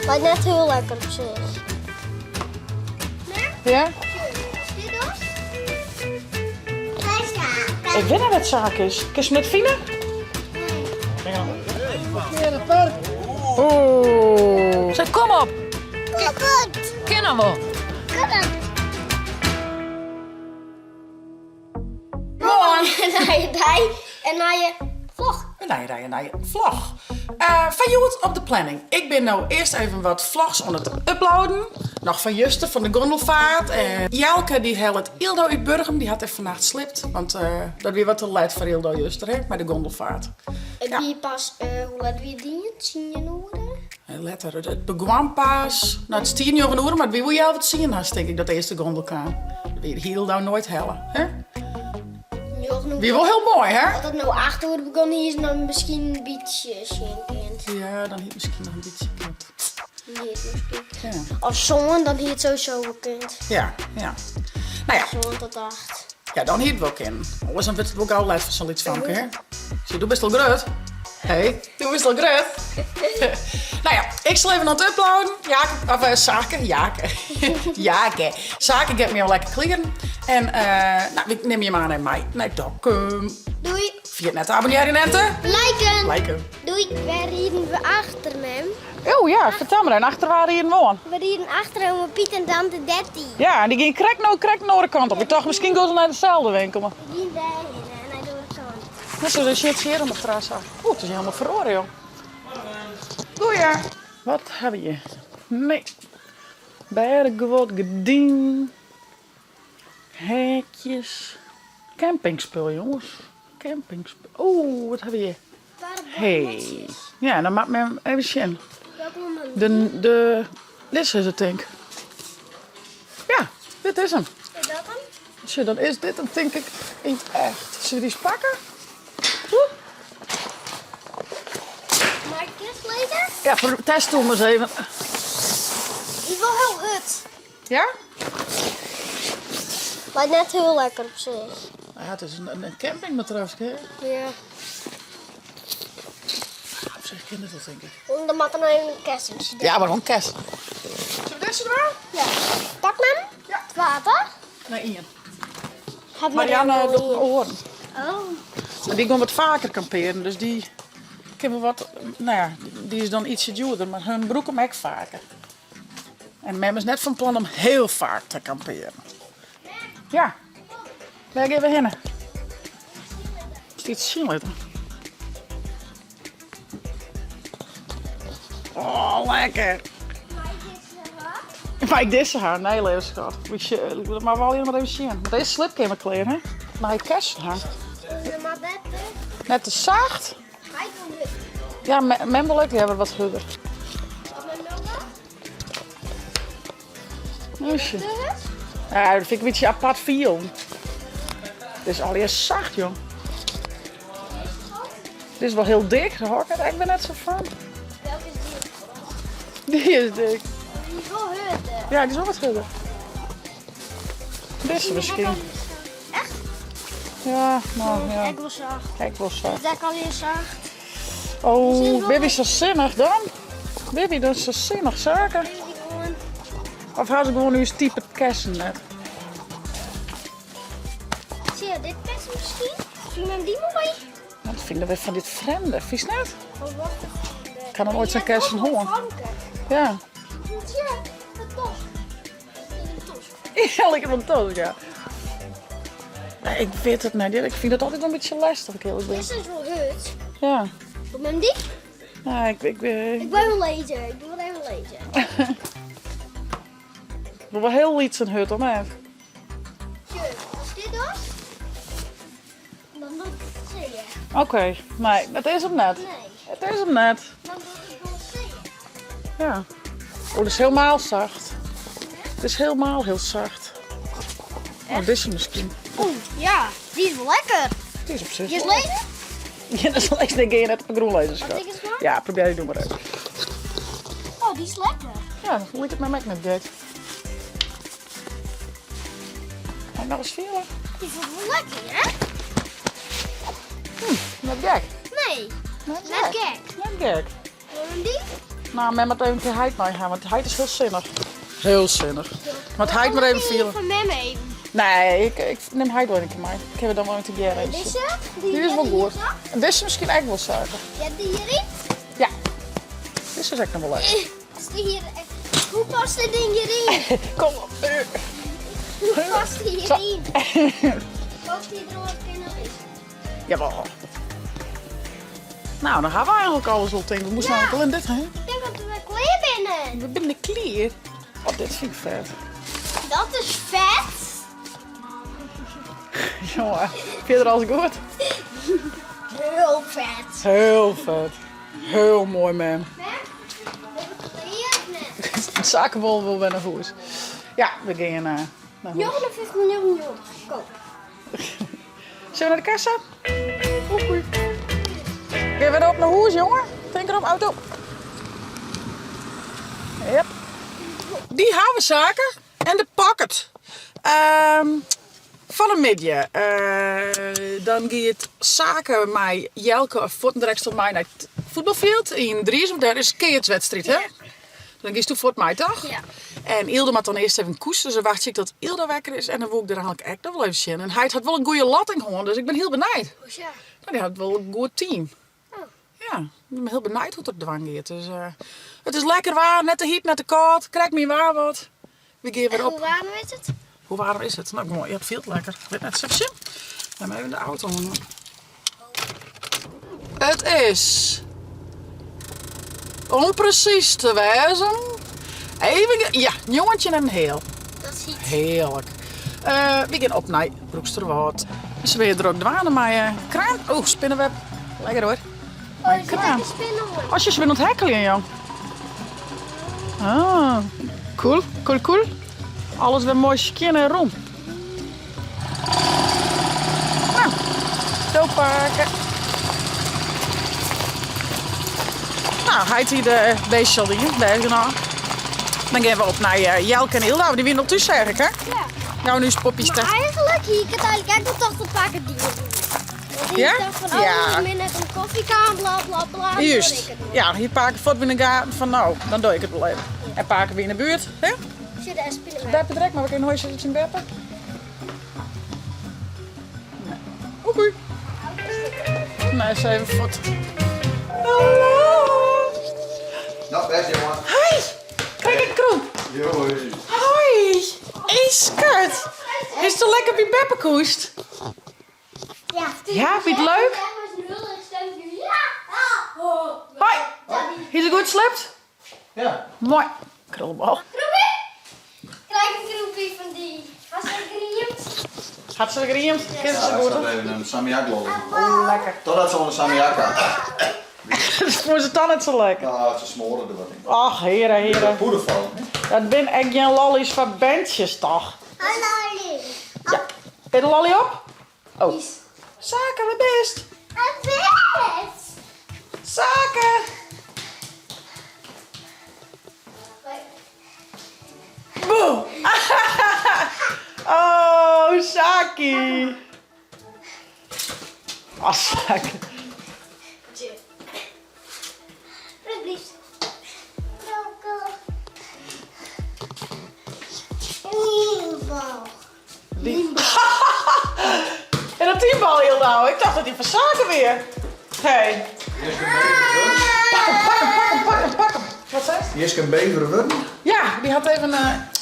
Maar net heel lekker op zich. Ja? Dit was? Ik weet niet wat zaak is. Kun je met Fine? Oeh. Zeg, kom op. Goed. Kennen we. Naar je dij en naar je vlog. Nee, vlog. Van Joet op de planning. Ik ben nou eerst even wat vlogs aan het uploaden. Nog van Juste van de gondelvaart. En Jelke die helpt Ildo uit Burgum. Die had even vannacht slipt. Want dat weer wat te laat voor Ildo Juster, hè, met de gondelvaart. En die pas, hoe laat wie die? 10 uur? Letter, het begon pas. Nou, het is 10 uur, maar wie wil je al wat zien hast, denk ik, dat de eerste gondel kwam. Weer Ildo nooit hellen, hè? Wie wel heel mooi, hè? Als het nou 8 uur begon, hier is dan misschien een beetje kind. Ja, dan hier misschien nog een beetje kind. Nee, misschien. Ja. Als zongen, dan hier het sowieso wel kind. Ja. Nou ja, Zongen tot 8. ja, dan hier het wel kind. Anders dan wordt het ook al uit van zoiets van, hè? Zie, doe best wel groot. Hé, doe best wel groot. Nou ja, ik zal even aan het uploaden. Zaken. Zaken get me al lekker kleren. En nou, ik neem je maar naar mij. Nee, Dokkum. Doei. Via het net abonneren, Nente. Liken. Doei. Waar rieden we achter hem? Oh ja, vertel me dan. Achter waar hier woon. We rieden achter hem Piet en Tante 13. Ja, en die ging krek naar de kant op. Ik dacht, misschien gaan ze naar dezelfde winkel. Maar Die daarheen en hij doet het zo. dat is de shit hier aan de terras af. Oeh, het is helemaal verloren, joh. Goeie. Wat hebben we hier? Nee. Bergen wat gedien. Hekjes. Campingspul, jongens. Campingspul. Oeh, wat hebben we hier? Hey. Ja, dan maakt me hem even zien. Welke moment? Dit is het, denk ik. Ja, dit is hem. Is dat hem? Zo, dan is dit hem, denk ik, in het echt. Zullen we die eens pakken? Oeh. Maar ik dit lezen? Ja, voor de test doen we eens even. Die is wel heel hut. Ja? Maar net heel lekker op zich. Ja, het is een campingmatras, hè? Ja. Op zich kent het wel, denk ik. Dan moet er nog even een kerstje. Ja, maar gewoon kerst. Zullen we deze doen? Ja. Pak hem. Ja. Het water. Nee, Ian. Heb Marianne doet mijn oren. Oh. Maar die gaan wat vaker kamperen, dus die... Ik heb wel wat... Nou ja, die is dan ietsje duurder, maar hun broek hem ook vaker. En mem is net van plan om heel vaak te kamperen. Ja. Waar gaan we heen? Is dit zien laten? Oh, lekker. Maar ik deze haar, nee, levensschat. Maar wel helemaal even zien. Maar deze slip kan je maar kleren, hè? Maar hij kerst haar. Maar net. Net te zacht. Hij doet het. Ja, mem die hebben wat hugger. Wat mijn noga? Moesje. Ja, dat vind ik een beetje apart viel. Het is allereerst zacht, joh. Dit is wel heel dik, hoor. Ik ben net zo van. Welke is die? Die is dik. Die is wel hut. Ja, die is wel wat hugger. Deze misschien. Echt? Ja, nou ja. Ik wil zacht. Kijk wel zacht. Dat is alweer zacht. Oh, Bibi is zo zinnig dan. Bibi, dat is zo zinnig zaken. Die gewoon. Of had ze gewoon nu eens type kersen net? Zie je dit best misschien? Zie je hem die mooi? Wat vinden we van dit vreemde? Vies net? Oh, wacht. Ik kan hem ooit zo'n kersen horen. Ja. Zie je? Het tos. Ja, lekker van toos, ja. Nee, ik weet het niet. Ik vind het altijd een beetje lastig, ik eerlijk ben. Dit is wel hut. Ja. Doe hem die? Ja, ik Ik ben wel lezen. Ik doe wel even lezen. wil wel heel iets een hut, hoor, maar even. Als dit was, dan doe ik het zeeën. Oké, nee, het is hem net. Nee, Het is hem net. dan doe ik gewoon zeeën. Ja. Oh, dat is helemaal zacht. Het is helemaal heel zacht. Oh, dit is hem misschien. Oeh, ja, die is wel lekker. Die is op zich. Die is wel- lezen? Ja, dat is wel eens denk ik net op een groenlezer, Wat schat. ik eens maar? Ja, probeer die doen maar even. Oh, die is lekker. Ja, dan lijkt het met mij net dit. En nog eens vieren. Die is wel lekker, hè? Net gek. Nee, Net net gek. Net gek. Wil je hem die? Nou, men moet even een keer Heid mee gaan, want Heid is heel zinnig. Heel zinnig. Maar Heid maar even vielen. Van mij mee. Nee, ik neem Heid wel een keer mee. Ik heb het dan wel een keer bij. Deze? Die is wel goed. En deze misschien echt wel zuiver. Ja, die hierin? Ja. Deze is echt nog wel lekker. Is die hier... Hoe past dit ding hierin? Kom op. Hoe past die hierin? Past die er ook in of is? Jawel. Nou, dan gaan we eigenlijk alles op denken. We moesten Ja. eigenlijk al in dit, hè? Ik denk dat we klaar binnen. We binnen clear. Oh, dit vind ik vet. Dat is vet. Jongen, vind je er alles goed? Heel vet. Heel vet. Heel mooi, man. Hè? We hebben het net. Het zakenbol wil weer naar huis. Ja, we gingen naar huis. 59 miljoen. Koop. Zullen we naar de kassa? Oei. Gaan we erop naar huis, jongen? Denk erop, auto. Yep. Die havenzaken en de pakket. Van een midje. Dan gaat zaken met Jelke of Fortendrecht mij naar het voetbalveld in Driesem. Daar is een keertswedstrijd, hè? Ja. Dan ga je toe voor mij, toch? Ja. En Ilde moet dan eerst even koesteren. Dus dan wacht ik tot Ilde wekker is. En dan wil ik er eigenlijk echt nog wel even zien. En hij had wel een goede latting gewoon. Dus ik ben heel benijd. Hoezo? Nou, die had wel een goed team. Oh. Ja, ik ben heel benijd hoe het er dwang gaat. Dus, het is lekker waar, net te heet, net te koud. Krijg me waar wat. We gaan En weer hoe op. warm is het? Hoe warm is het? Nou, mooi. Je hebt veel te lekker. Ik weet net even zien. Laat maar even de auto. Het is, om precies te wijzen, even, ja, een jongetje en een heel. Dat is iets. Heerlijk. We gaan op naar Broeksterwoud. Dus we weer er ook dwanen met kraan. Oh, spinnenweb. Lekker hoor. Oh, je Mijn zit kraan. aan de spinnen. Als je ze weer aan het hekkelen, jong. Ah, cool, cool, cool. Alles weer mooi skin en rond. Nou, dooppakken. Nou, hij hier de beestje al hier. Deze nou. Dan gaan we op naar Jelke en Hilda. Die winnen al tussen eigenlijk, hè? Ja. Nou, nu is Poppy Maar eigenlijk, hier kan eigenlijk echt wel toch een pakken dieren doen. Want hier Ja? staat van, Ja. oh, net een koffiekamer, bla bla bla. dan Juist. wil ik het doen. Ja, hier pakken voort binnen gaan van nou, dan doe ik het wel even. En pakken we in de buurt, hè? Zit er spinnen mee. Beppen direct, maar we kunnen nooit iets in beppen. Nee. Oei. Nee, eens even voort. Hallo. Nou, best jongen. Hoi. Kijk ik Kroen. Joi. Hoi. Hey, schat. Is het al lekker op je beppen koest? Ja, Ja, vind je het leuk? Hoi. Is het goed slept? Ja. Mooi. Krulbal. Krijg een groepje van die. Als ik geriemd. Had ze geriemd? Kent ze Ja, ik goed? zat even een salmiak lollen. Oh, lekker. Totdat ze een salmiak had. Dat is voor ze dan net zo lekker. Nou, ze smoren er wat in. Ach, heren, heren. Poeder vallen. Dat ben echt geen lollies van bandjes, toch? Hallo. Ja. Ben je de lolly op? Oh. Is. Zaken, wat best? Het bed. Zaken. Boe. Oh, Saki. Ah, Saki. Alsjeblieft. Die... En dat teambal heel nou. Ik dacht dat die van Zaken weer. Hey. Pak hem. Wat zei je? Hier is een bever worden. Ja, die had even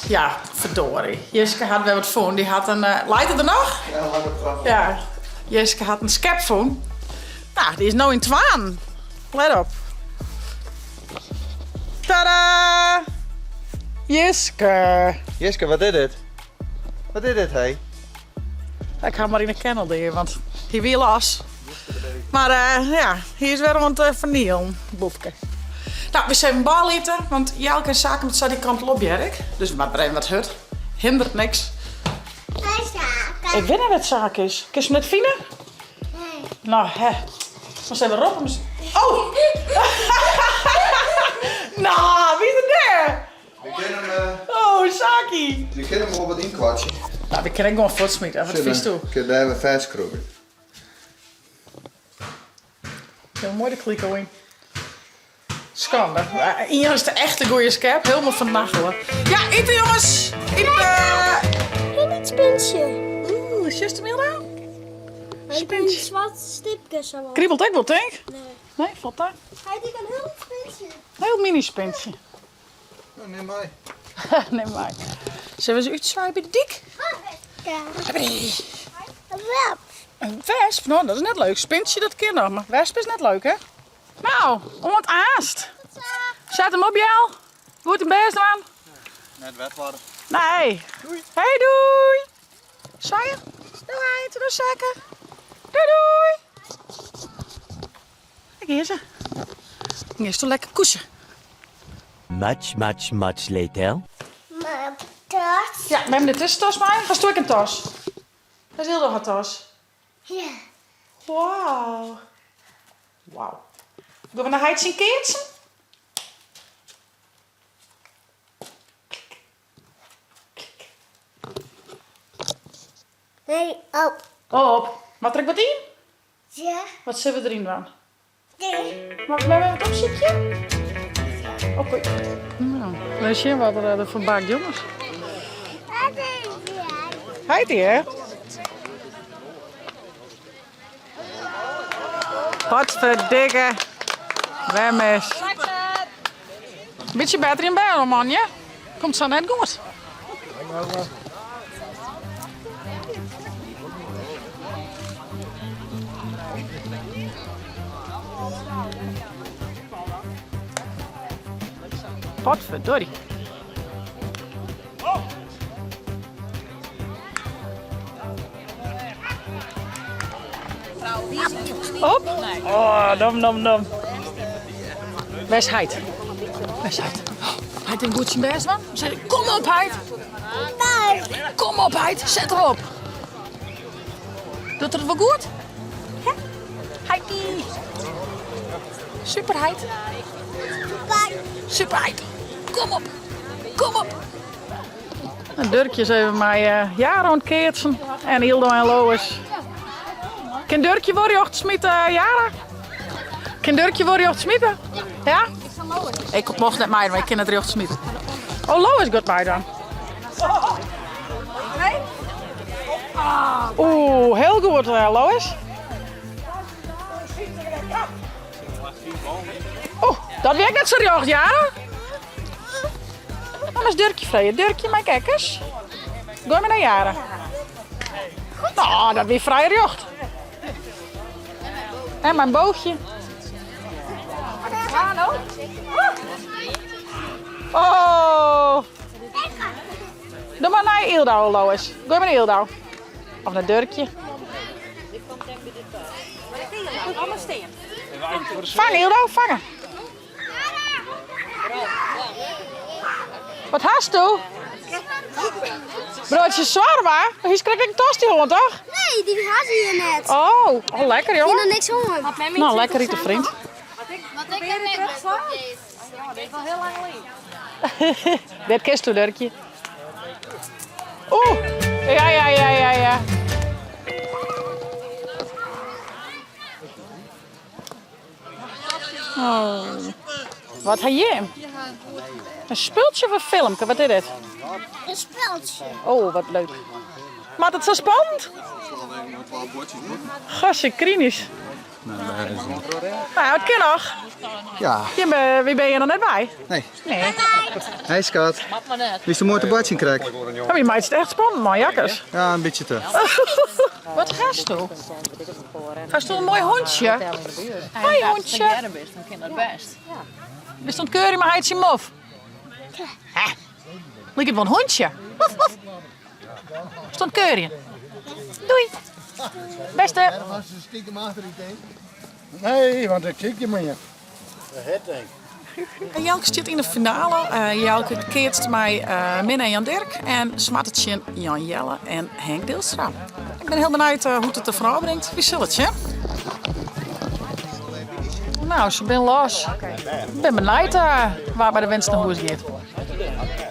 ja, verdorie. Jeske had wel wat phone. Die had een... Leidt het er nog? Ja, laat het graag. Ja. Jeske had een scapphone. Nou, die is nou in twaan. Let op. Tada! Jeske. Jeske, wat is dit? Wat is dit, hé? Ik ga maar in de kennel hier, want hij wil las. Maar ja, hier is weer aan het vernielen, boefke. Nou, we zijn een bal eten, want Jelke en Zaken met die kant op werk. Dus we maken er even wat hut. Hindert niks. Ik weet niet wat zaak is. Kun je me net vinden? Nee. Nou, hè. Dan zijn we erop. Oh! Nou, wie is er daar? We kennen Oh, Saki. hem op het inkwartje. Nou, we kunnen gewoon voortsmieten. Wat vies toe. Ik heb daar even vastkroegen. Heel mooi de kliko in. Schande. Hier is de echte goeie scap. Helemaal van nacht hoor. Ja, eten jongens! Geen iets spinsje. Oeh, is je meer dan? Ik ben een zwart stipjes zo. Kriebelt ook wel, denk ik? Nee. Nee, valt daar. Hij heeft een heel spinsje. Heel mini spintje. Nou, neem mij. Neem maar. Zullen we ze uitzwaaien bij de dik? Ja. Abri. Wel. Een wesp? Nou, dat is net leuk. Spintje, dat ken nog. Maar wesp is net leuk, hè? Nou, om het aast. Zet hem op, Jel. Wordt hem best aan. Net wet worden. Nee. Doei. Hey, doei. Zwaaien. Doei, doe zakken. Doei, doei. Kijk hier ze. Hier is toch lekker koesen. Much later. Maar tas. Ja, we hebben de tussentas bij. Ga stuk een tas. Dat is heel erg een tas. Ja. Wauw. Wauw. Gaan we naar Heids in Keertsen? Nee, op. Op. Wat trek wat in? Ja. Wat zullen we erin doen? Nee. Mag ik even het opzoeken? Oké. Nou, dan zien we wat er van baakt, jongens. Heet die, hè? Godverdikke. Wem is. Beetje beter in bed, man, ja? Komt zo net goed. Potverdorie. Op? Oh, nom. Waar is Heid? Waar is Heid? Heid in goed zijn best, man. Kom op, Heid. Nee. Kom op, Heid. Zet erop. Doet het wel goed? Ja. Heidie. Super, Heid. Super, Heid. Kom op. Kom op. Een Durkje hebben mij jaren ontkeertsen. En Hildo en Lois. Kan Durkje worden je smitten, Jara? Kan Durkje worden je smitten? Ja? Ik mocht net mij, maar ik kan het recht smitten. Oh, Lois gaat mij dan. Oeh, heel goed, Lois. Oeh, dat werkt net zo recht, Jara. Dan is Durkje vrij. Durkje, mijn kijkers. Ga maar naar Jara. Nou, dat weer vrij recht. En mijn boogje. Hallo. Oh. Doe maar naar Ildau, Lois. Ga maar naar Ildau. Of naar Durkje. Vangen, Ildau, vangen. Wat hast du? Broodje zwaar, maar? Hier krijg ik een tosti hond, toch? Nee, die had hier net. Oh, lekker, Die jongen. nog niks honger. Nou, lekker eten, vriend. Wat ik heb net Dit is al heel lang geleden. Dit kist u, Durkje. Oeh, ja. Oh. Wat heb je? Een speeltje of een filmpje? Wat is dit? een speeltje. Oh, wat leuk. Maar het is zo spannend. Gasje, krinisch. Nou, het kan nog. Ja. Wie ben je er net bij? Nee. Nee. Hey schat. Wist je mooi te badje krijgen? Oh, je maakt het echt spannend, man, jakkers. Ja, een beetje te. Wat gast je? Gast je een mooi hondje? Mooi hondje. Dan kan dat best. Er stond keurig, maar hij is je mof. Hè? Lijkt het wel een hondje? Woef, woef. Stond keurig. Doei. Beste. Nee, want dan kijk je maar je. Jelke zit in de finale. Jelke keert mij Minne en Jan Dirk. En Smattertje Jan Jelle en Henk Deelstra. Ik ben heel benieuwd hoe het er vooral brengt. Wie zal het, hè? Nou, ze ben los. Ik ben benieuwd waar bij de winst naar huis gaat.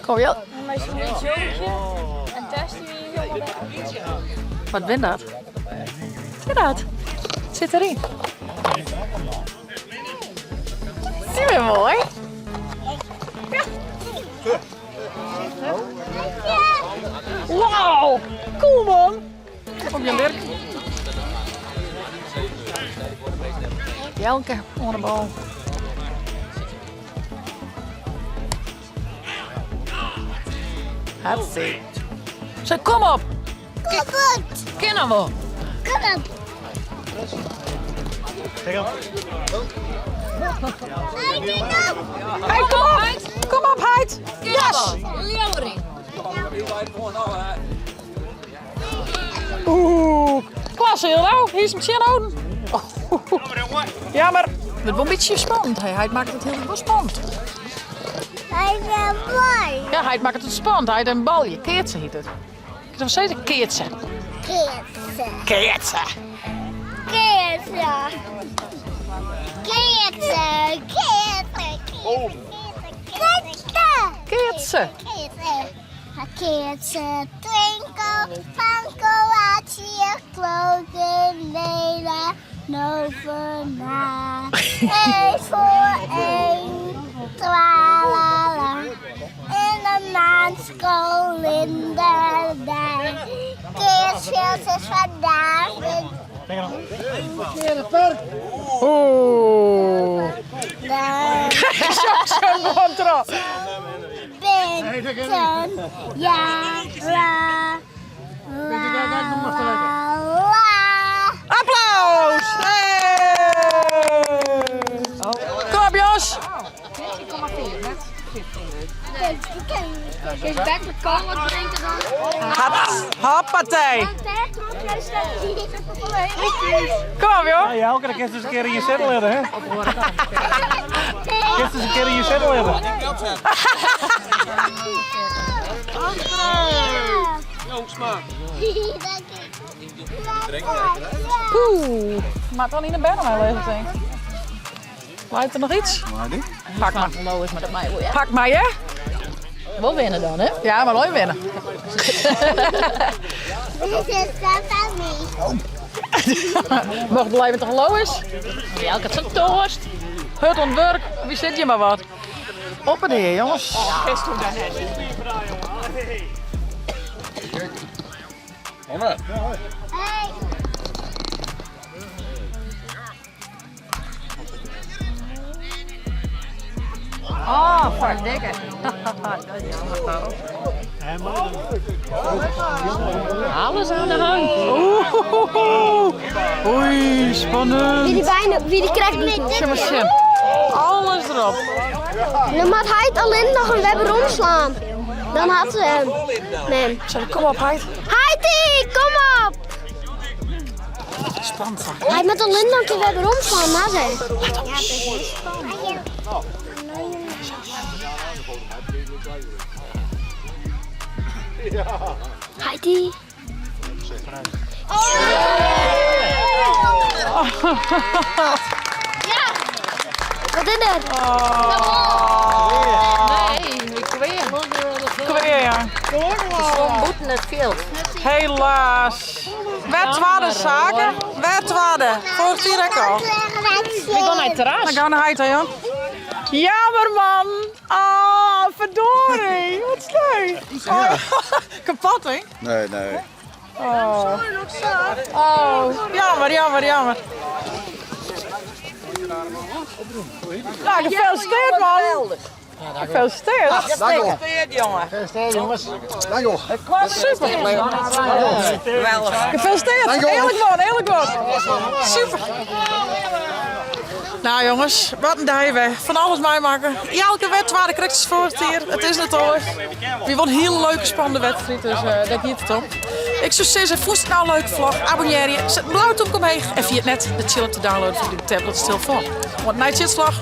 Kom, Jel. En testen jullie helemaal bij. Wat ben dat? Wat is dat? Het zit erin. is die weer mooi. Wauw, cool man. Op je werk. Jelke, onder de bal. Hartstikke. Zo, kom op. Ken hem wel. Kom op. Hey, kom op. Kom op, Heid. Yes. Oeh, klasse, Hildo. Hier is hem chin houden. Ja, maar het wordt een beetje spannend. Hij maakt het heel veel spannend. Hij is een boy. Ja, hij maakt het spannend. Hij heeft een balje. Keertje heet het. Ik zou zeggen keertje. Keertje. Keertje. Keertje. Keertje. Keertje. Keertje. Keertje. Twinkle, twinkle, watch your clothing later. Novena. 1 voor 1. Twaalala. In de maanskool in de dijk. Keertje is vandaag. Oeh. Zo gewoon erop. Binten, ja, la, la. Applaus! Hey! Kom op, Jos. Is back met kool wat drinken dan? Hoppatee. Kom op, joh. Ja, elke keer eens een keer in je zetel hebben, hè? Eerst eens een keer in je zetel hebben. Oeh, maak dan niet naar binnen maar leeg, denk ik. Lijkt er nog iets? Pak maar. Lois, maar dat mij wel, ja. Pak maar, hè? Wel winnen dan, hè? Ja, maar nooit winnen. Mocht blijven toch Lois? Ja, ik had zo'n toast. Het ontwerp, wie zit je maar wat? Op en neer, jongens. Oh, verdikke. Alles aan de hand. Oei, spannend. Wie die krijgt met Sim maar sim. Alles erop. Dan moet hij het alleen nog een web ronslaan. Dan had ze hem. Nee. Zeg, kom op, Heid. Heidi, kom op! Spannend. Hij moet alleen nog een web ronslaan, maar zei. Heidi. Ja! Wat is het? Nee, ik weer. Kom weer, ja. Moeten het veel. Helaas. Wet waren zaken. Wet waren. Volgens die rek al. Ik ga naar het terras. Dan gaan we naar Heid, hè, Jan. Jammer, man. Ah, verdorie. Wat sneu. Oh, kapot, hè? Nee. Oh. Oh, jammer. Nou, gefeliciteerd, man. Gefeliciteerd. Gefeliciteerd, jongens. Dank joh. Super. Gefeliciteerd. Eerlijk woord. Super. Nou jongens, wat een dag weer. Van alles meemaken. Elke wedstrijd krijgt ze voor het hier. Het is net al. We won een hele leuke spannende wedstrijd, dus dat niet het om. Ik zou zeggen, voest het nou een leuke vlog. Abonneer je. Zet een blauw toepje omheen. En via het net de chill op te downloaden voor de tablet stil voor. Want een night slag.